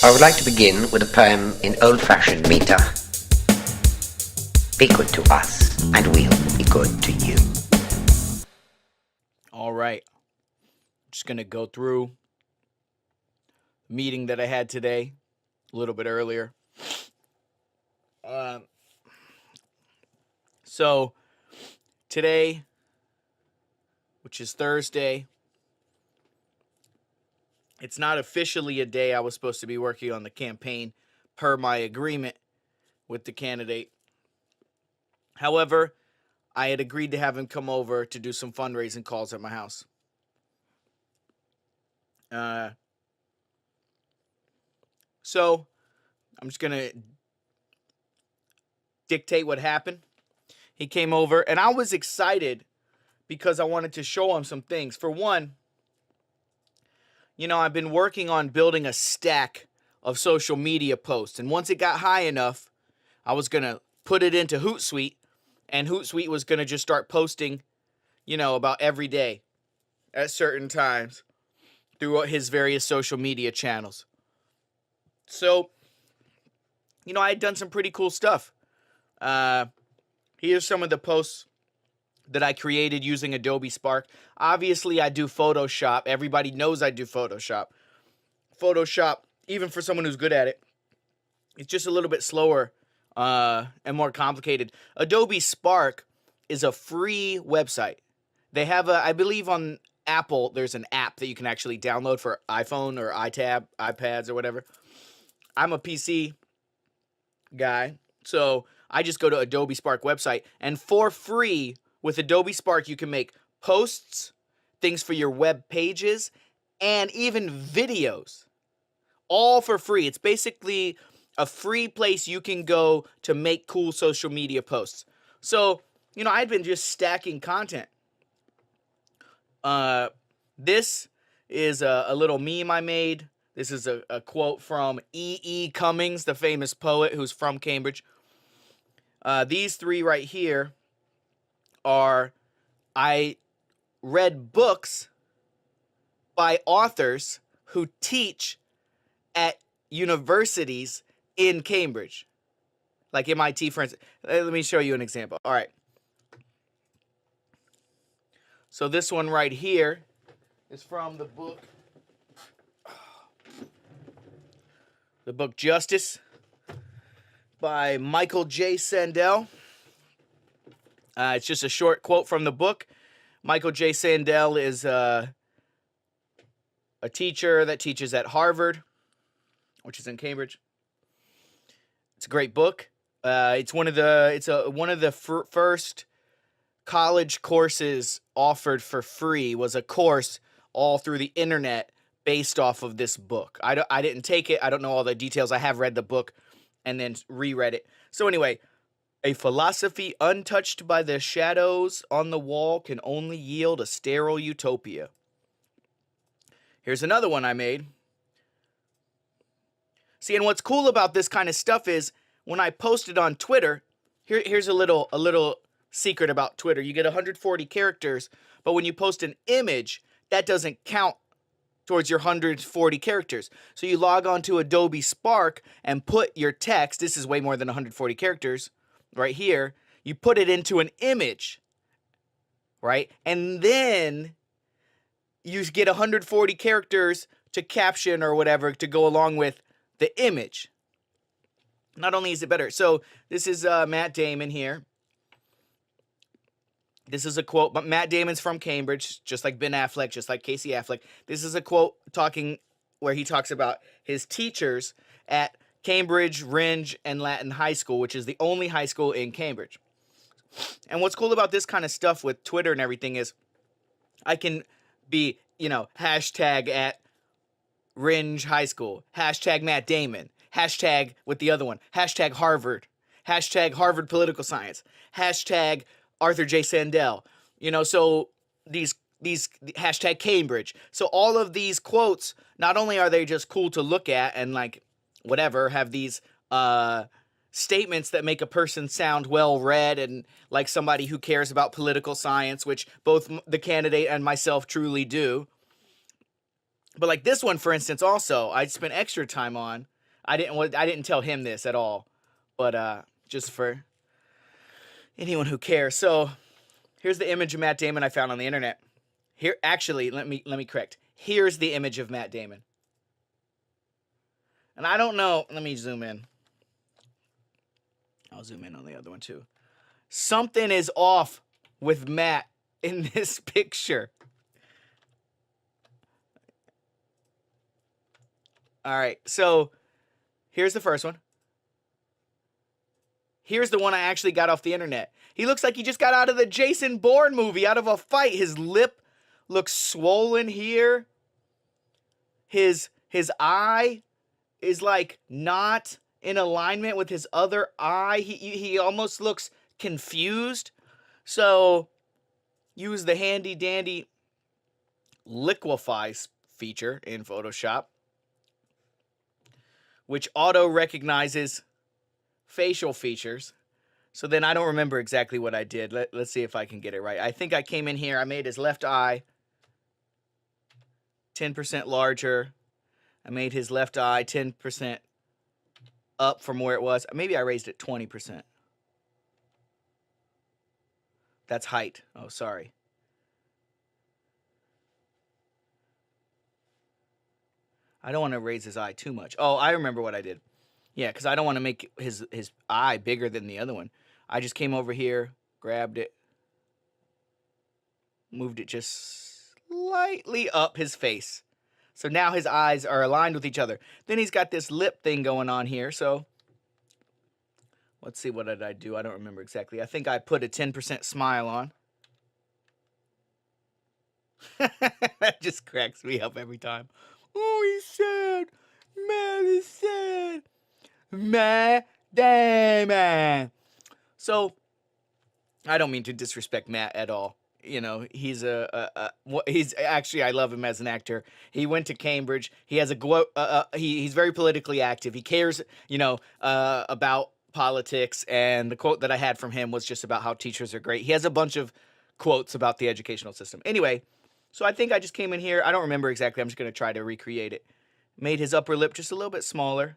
I would like to begin with a poem in old-fashioned meter. Be good to us, and we'll be good to you. All right. Just going to go through the meeting that I had today a little bit earlier. So today, which is Thursday, it's not officially a day I was supposed to be working on the campaign per my agreement with the candidate. However, I had agreed to have him come over to do some fundraising calls at my house. So I'm just going to dictate what happened. He came over, and I was excited because I wanted to show him some things. For one, I've been working on building a stack of social media posts, and once it got high enough, I was going to put it into Hootsuite, and Hootsuite was going to just start posting, about every day at certain times through his various social media channels. So, I had done some pretty cool stuff. Here's some of the posts that I created using Adobe Spark. Obviously, I do Photoshop. Everybody knows I do Photoshop. Photoshop, even for someone who's good at it, it's just a little bit slower and more complicated. Adobe Spark is a free website. They have I believe on Apple, there's an app that you can actually download for iPhone or iPads or whatever. I'm a PC guy, so I just go to Adobe Spark website, and for free with Adobe Spark, you can make posts, things for your web pages, and even videos, all for free. It's basically a free place you can go to make cool social media posts. So, I'd been just stacking content. This is a little meme I made. This is a quote from E. Cummings, the famous poet who's from Cambridge. These three right here I read books by authors who teach at universities in Cambridge, like MIT, for instance. Let me show you an example. All right. So this one right here is from the book Justice by Michael J. Sandel. It's just a short quote from the book. Michael J. Sandel is a teacher that teaches at Harvard, which is in Cambridge. It's a great book. It's one of the first college courses offered for free. Was a course all through the internet based off of this book. I didn't take it. I don't know all the details. I have read the book and then reread it. So anyway, a philosophy untouched by the shadows on the wall can only yield a sterile utopia. Here's another one I made. See, and what's cool about this kind of stuff is when I post it on Twitter, here's a little secret about Twitter. You get 140 characters, but when you post an image, that doesn't count towards your 140 characters. So you log on to Adobe Spark and put your text, this is way more than 140 characters, right here. You put it into an image, right? And then you get 140 characters to caption or whatever to go along with the image. Not only is it better. So this is Matt Damon here. This is a quote, but Matt Damon's from Cambridge, just like Ben Affleck, just like Casey Affleck. This is a quote where he talks about his teachers at Cambridge, Rindge, and Latin High School, which is the only high school in Cambridge. And what's cool about this kind of stuff with Twitter and everything is I can be, hashtag at Rindge High School, hashtag Matt Damon, hashtag with the other one, hashtag Harvard, hashtag Harvard Political Science, hashtag Arthur J. Sandel, so these hashtag Cambridge. So all of these quotes, not only are they just cool to look at and like whatever, have these statements that make a person sound well read and like somebody who cares about political science, which both the candidate and myself truly do. But like this one, for instance, also I spent extra time on. I didn't tell him this at all, but just for anyone who cares. So here's the image of Matt Damon I found on the internet. Here, actually, let me correct. Here's the image of Matt Damon. And I don't know. Let me zoom in. I'll zoom in on the other one too. Something is off with Matt in this picture. All right, so here's the first one. Here's the one I actually got off the internet. He looks like he just got out of the Jason Bourne movie, out of a fight. His lip looks swollen here. His eye is like not in alignment with his other eye. He almost looks confused. So use the handy dandy liquefy feature in Photoshop, which auto recognizes facial features. So then I don't remember exactly what I did. Let's see if I can get it right. I think I came in here, I made his left eye 10% larger. I made his left eye 10% up from where it was. Maybe I raised it 20%. That's height. Oh, sorry. I don't want to raise his eye too much. Oh, I remember what I did. Yeah, because I don't want to make his eye bigger than the other one. I just came over here, grabbed it, moved it just slightly up his face. So now his eyes are aligned with each other. Then he's got this lip thing going on here. So let's see, what did I do? I don't remember exactly. I think I put a 10% smile on. That just cracks me up every time. Oh, he's sad. Matt is sad. Matt Damon. So, I don't mean to disrespect Matt at all. You know, he's he's actually, I love him as an actor. He went to Cambridge. He has he's very politically active. He cares, about politics. And the quote that I had from him was just about how teachers are great. He has a bunch of quotes about the educational system. Anyway, so I think I just came in here. I don't remember exactly. I'm just going to try to recreate it. Made his upper lip just a little bit smaller.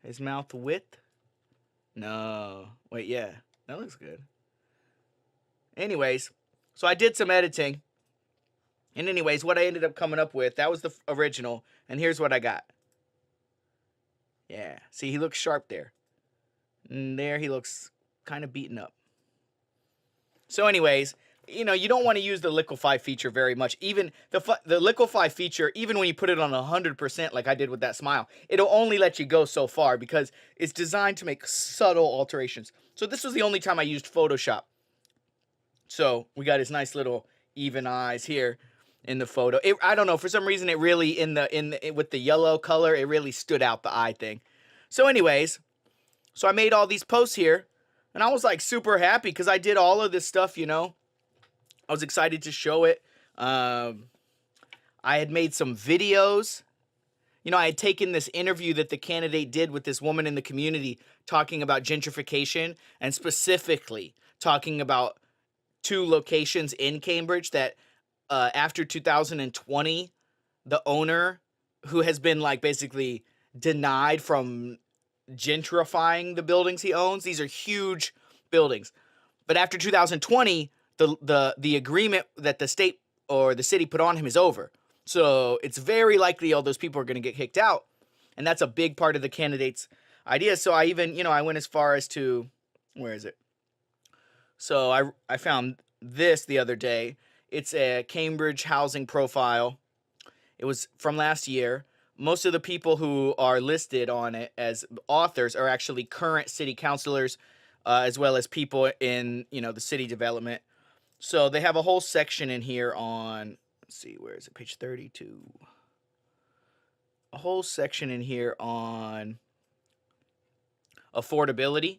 His mouth width. No. Wait, yeah. That looks good. Anyways, so I did some editing. And anyways, what I ended up coming up with, that was the original. And here's what I got. Yeah. See, he looks sharp there. And there he looks kind of beaten up. So anyways, you don't want to use the liquefy feature very much. Even the liquefy feature, even when you put it on 100%, like I did with that smile, it'll only let you go so far because it's designed to make subtle alterations. So this was the only time I used Photoshop. So we got his nice little even eyes here in the photo. I don't know, for some reason it really with the yellow color, it really stood out, the eye thing. So anyways, so I made all these posts here, and I was like super happy because I did all of this stuff, I was excited to show it. I had made some videos. I had taken this interview that the candidate did with this woman in the community talking about gentrification, and specifically talking about 2 locations in Cambridge that after 2020, the owner, who has been like basically denied from gentrifying the buildings he owns. These are huge buildings. But after 2020, the agreement that the state or the city put on him is over. So it's very likely all those people are going to get kicked out. And that's a big part of the candidate's idea. So I even, I went as far as to, where is it? So I found this the other day. It's a Cambridge housing profile. It was from last year. Most of the people who are listed on it as authors are actually current city councilors, as well as people in, the city development. So they have a whole section in here on, let's see, where is it? Page 32. A whole section in here on affordability.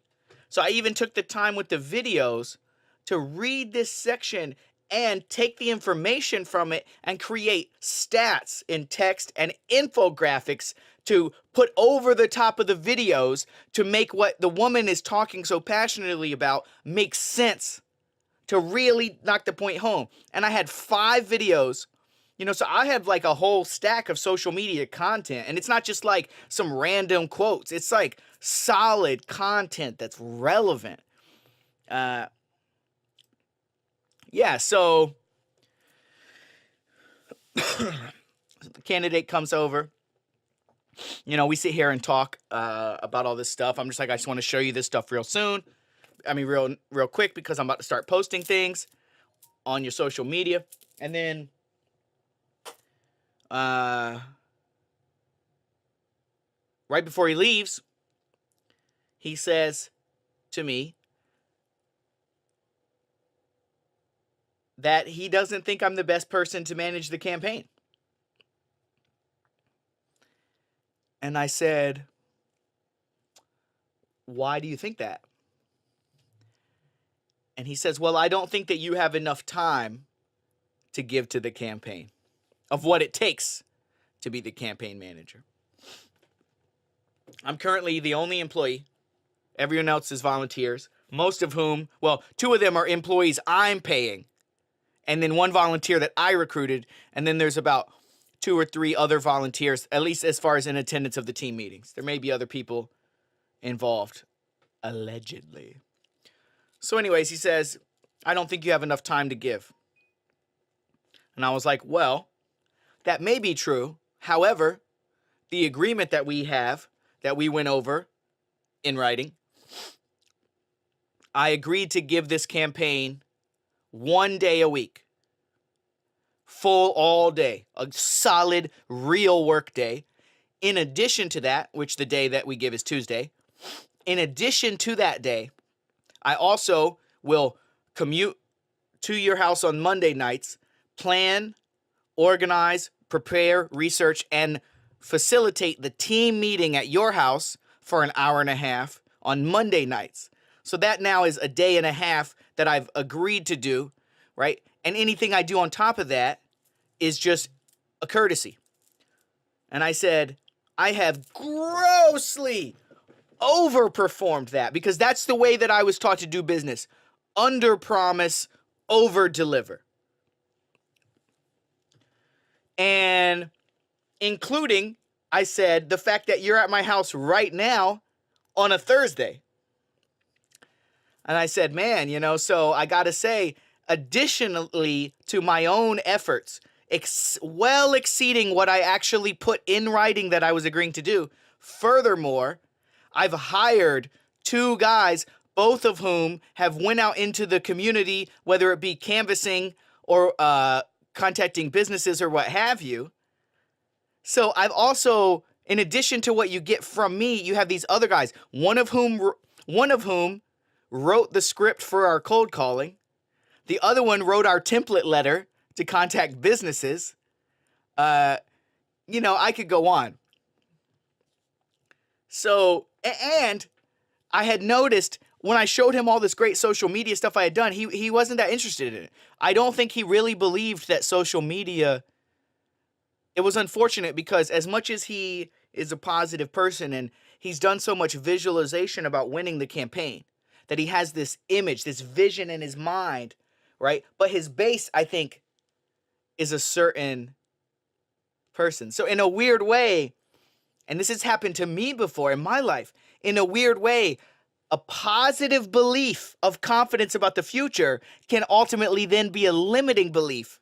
So I even took the time with the videos to read this section and take the information from it and create stats in text and infographics to put over the top of the videos to make what the woman is talking so passionately about make sense. to really knock the point home. And I had 5 videos, so I have like a whole stack of social media content. And it's not just like some random quotes. It's like solid content that's relevant. Yeah, so the candidate comes over. We sit here and talk about all this stuff. I'm just like, I just want to show you this stuff real soon. I mean, real quick, because I'm about to start posting things on your social media. And then right before he leaves, he says to me that he doesn't think I'm the best person to manage the campaign. And I said, why do you think that? And he says, well, I don't think that you have enough time to give to the campaign of what it takes to be the campaign manager. I'm currently the only employee. Everyone else is volunteers, most of whom, well, 2 of them are employees I'm paying, and then 1 volunteer that I recruited, and then there's about 2 or 3 other volunteers, at least as far as in attendance of the team meetings. There may be other people involved, allegedly. So anyways, he says, I don't think you have enough time to give. And I was like, well, that may be true. However, the agreement that we have, that we went over in writing, I agreed to give this campaign 1 day a week. Full all day. A solid, real work day. In addition to that, which the day that we give is Tuesday, in addition to that day, I also will commute to your house on Monday nights, plan, organize, prepare, research, and facilitate the team meeting at your house for an hour and a half on Monday nights. So that now is a day and a half that I've agreed to do, right? And anything I do on top of that is just a courtesy. And I said, I have grossly overperformed that, because that's the way that I was taught to do business. Under promise, over deliver. And including, I said, the fact that you're at my house right now on a Thursday. And I said, man, so I got to say, additionally to my own efforts, well exceeding what I actually put in writing that I was agreeing to do. Furthermore, I've hired 2 guys, both of whom have went out into the community, whether it be canvassing or contacting businesses or what have you. So I've also, in addition to what you get from me, you have these other guys, one of whom wrote the script for our cold calling. The other one wrote our template letter to contact businesses. I could go on. So, and I had noticed when I showed him all this great social media stuff I had done, he wasn't that interested in it. I don't think he really believed that social media, it was unfortunate because as much as he is a positive person and he's done so much visualization about winning the campaign, that he has this image, this vision in his mind, right? But his base, I think, is a certain person. So in a weird way, and this has happened to me before in my life, in a weird way, a positive belief of confidence about the future can ultimately then be a limiting belief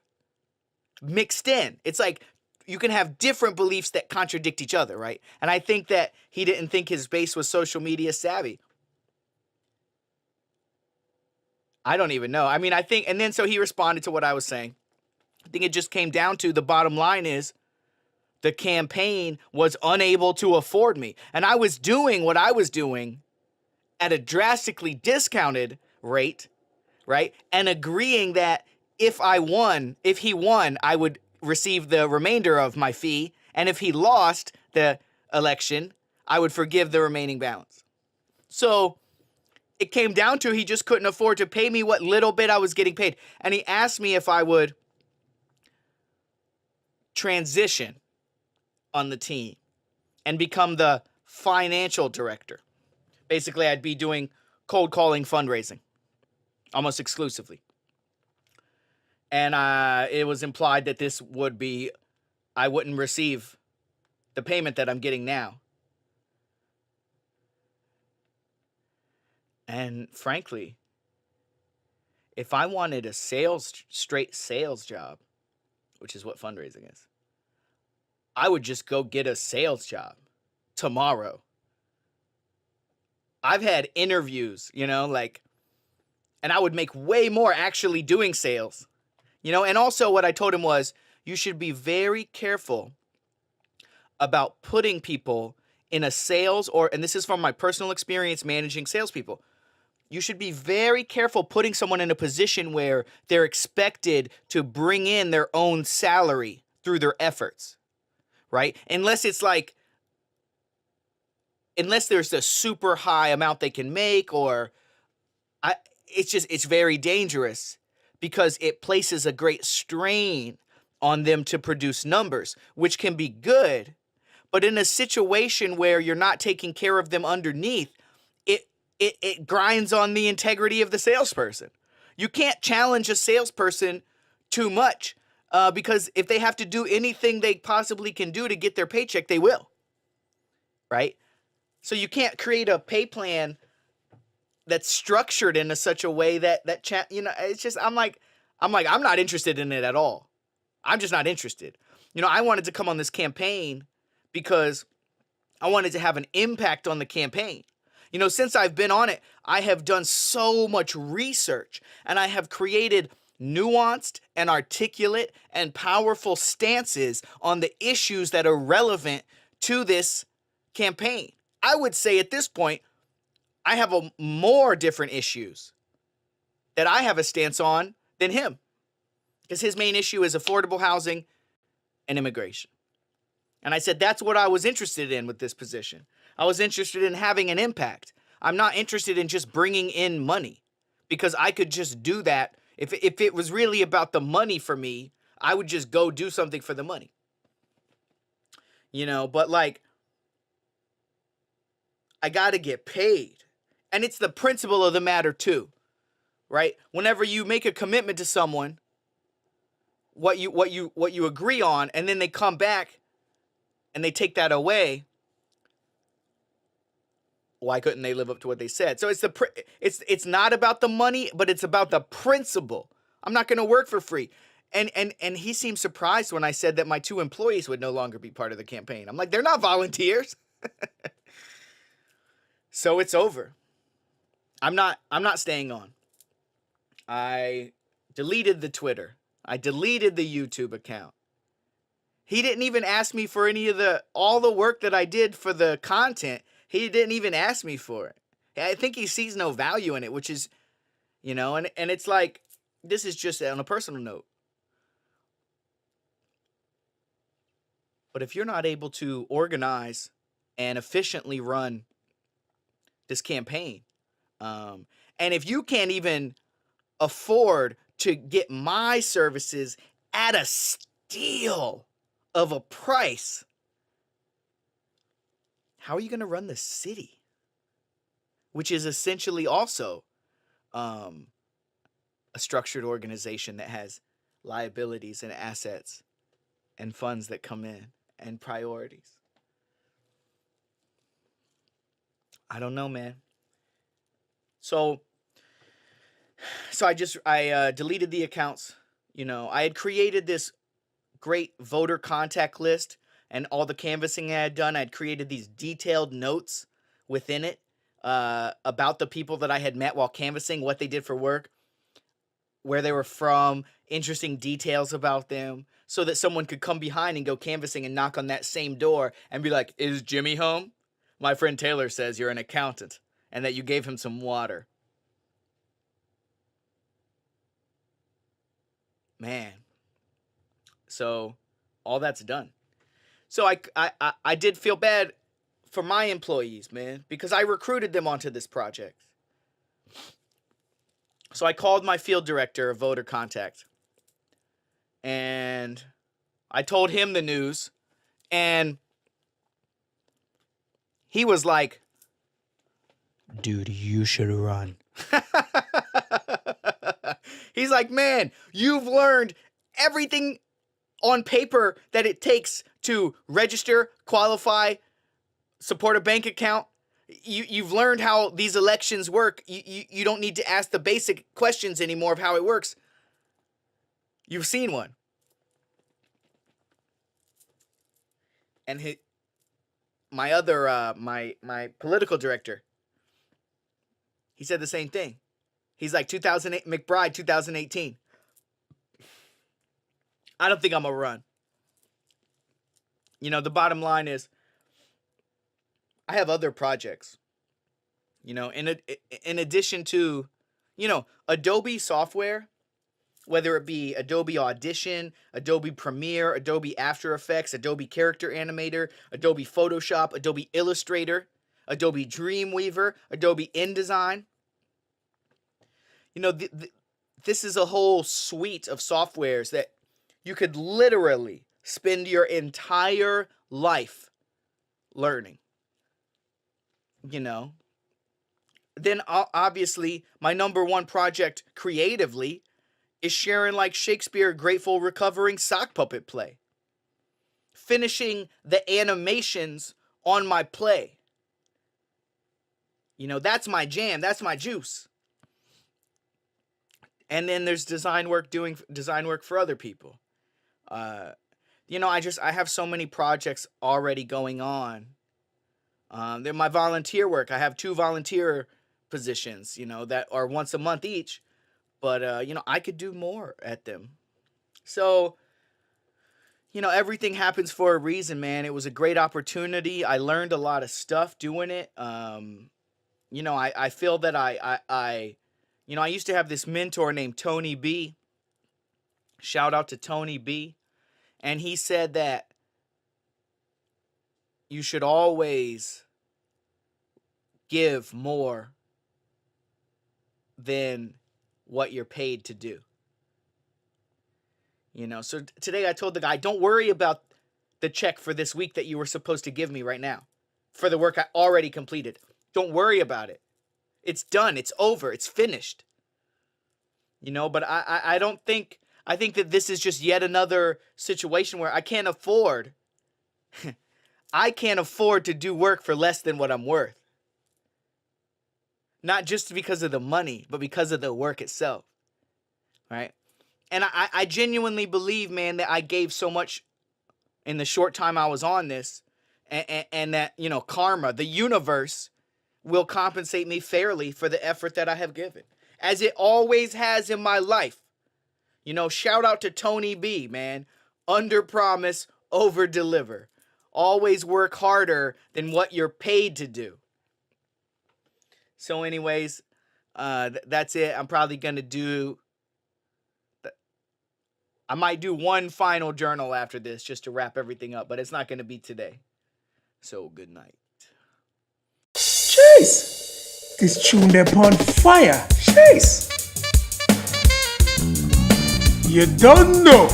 mixed in. It's like you can have different beliefs that contradict each other, right? And I think that he didn't think his base was social media savvy. I don't even know. I mean, I think, and then so he responded to what I was saying. I think it just came down to the bottom line is the campaign was unable to afford me. And I was doing what I was doing at a drastically discounted rate, right? And agreeing that if he won, I would receive the remainder of my fee. And if he lost the election, I would forgive the remaining balance. So it came down to he just couldn't afford to pay me what little bit I was getting paid. And he asked me if I would transition on the team and become the financial director. Basically, I'd be doing cold calling fundraising almost exclusively. And it was implied that this would be, I wouldn't receive the payment that I'm getting now. And frankly, if I wanted a straight sales job, which is what fundraising is, I would just go get a sales job tomorrow. I've had interviews, and I would make way more actually doing sales, and also what I told him was, you should be very careful about putting people in a sales and this is from my personal experience managing salespeople. You should be very careful putting someone in a position where they're expected to bring in their own salary through their efforts, right? Unless there's a super high amount they can make, it's very dangerous because it places a great strain on them to produce numbers, which can be good. But in a situation where you're not taking care of them underneath, it grinds on the integrity of the salesperson. You can't challenge a salesperson too much because if they have to do anything they possibly can do to get their paycheck, they will, right? So you can't create a pay plan that's structured in such a way it's just, I'm not interested in it at all. I'm just not interested. I wanted to come on this campaign because I wanted to have an impact on the campaign. Since I've been on it, I have done so much research and I have created nuanced and articulate and powerful stances on the issues that are relevant to this campaign. I would say at this point, I have more different issues that I have a stance on than him, because his main issue is affordable housing and immigration. And I said, that's what I was interested in with this position. I was interested in having an impact. I'm not interested in just bringing in money, because I could just do that. If it was really about the money for me, I would just go do something for the money. But I got to get paid. And it's the principle of the matter too, right? Whenever you make a commitment to someone, what you agree on, and then they come back and they take that away, why couldn't they live up to what they said? So it's not about the money, but it's about the principle. I'm not going to work for free. And he seemed surprised when I said that my 2 employees would no longer be part of the campaign. I'm like, they're not volunteers. So it's over. I'm not staying on. I deleted the Twitter. I deleted the YouTube account. He didn't even ask me for all the work that I did for the content. He didn't even ask me for it. I think he sees no value in it, which is, and it's like, this is just on a personal note. But if you're not able to organize and efficiently run this campaign, and if you can't even afford to get my services at a steal of a price, how are you going to run the city? Which is essentially also a structured organization that has liabilities and assets and funds that come in and priorities. I don't know, man. So I deleted the accounts. I had created this great voter contact list, and all the canvassing I had done, I'd created these detailed notes within it about the people that I had met while canvassing, what they did for work, where they were from, interesting details about them, so that someone could come behind and go canvassing and knock on that same door and be like, is Jimmy home? My friend Taylor says you're an accountant and that you gave him some water. Man. So all that's done. So I did feel bad for my employees, man, because I recruited them onto this project. So I called my field director of voter contact and I told him the news, and he was like, dude, you should run. He's like, man, you've learned everything on paper that it takes to register, qualify, support a bank account. You've learned how these elections work. You don't need to ask the basic questions anymore of how it works. You've seen one. And my political director, he said the same thing. He's like 2008 McBride 2018. I don't think I'm gonna run. You know, the bottom line is I have other projects. You know, in addition to, you know, Adobe software, whether it be Adobe Audition, Adobe Premiere, Adobe After Effects, Adobe Character Animator, Adobe Photoshop, Adobe Illustrator, Adobe Dreamweaver, Adobe InDesign. You know, this is a whole suite of softwares that you could literally spend your entire life learning. You know, then obviously my number one project creatively is sharing like Shakespeare Grateful Recovering sock puppet play. Finishing the animations on my play. You know, that's my jam, that's my juice. And then there's doing design work for other people. You know, I have so many projects already going on. They're my volunteer work. I have 2 volunteer positions, you know, that are once a month each. But, you know, I could do more at them. So, you know, everything happens for a reason, man. It was a great opportunity. I learned a lot of stuff doing it. You know, I feel that you know, I used to have this mentor named Tony B. Shout out to Tony B. And he said that you should always give more than what you're paid to do. You know, so today I told the guy, don't worry about the check for this week that you were supposed to give me right now for the work I already completed. Don't worry about it. It's done. It's over. It's finished. You know, but I don't think, I think that this is just yet another situation where I can't afford to do work for less than what I'm worth. Not just because of the money, but because of the work itself. Right? And I genuinely believe, man, that I gave so much in the short time I was on this, and that, you know, karma, the universe, will compensate me fairly for the effort that I have given, as it always has in my life. You know, shout out to Tony B, man. Under promise, over deliver. Always work harder than what you're paid to do. So anyways, that's it. I'm probably going to do, I might do one final journal after this just to wrap everything up, but it's not going to be today. So good night. Jeez, this tune upon fire. Jeez, you don't know.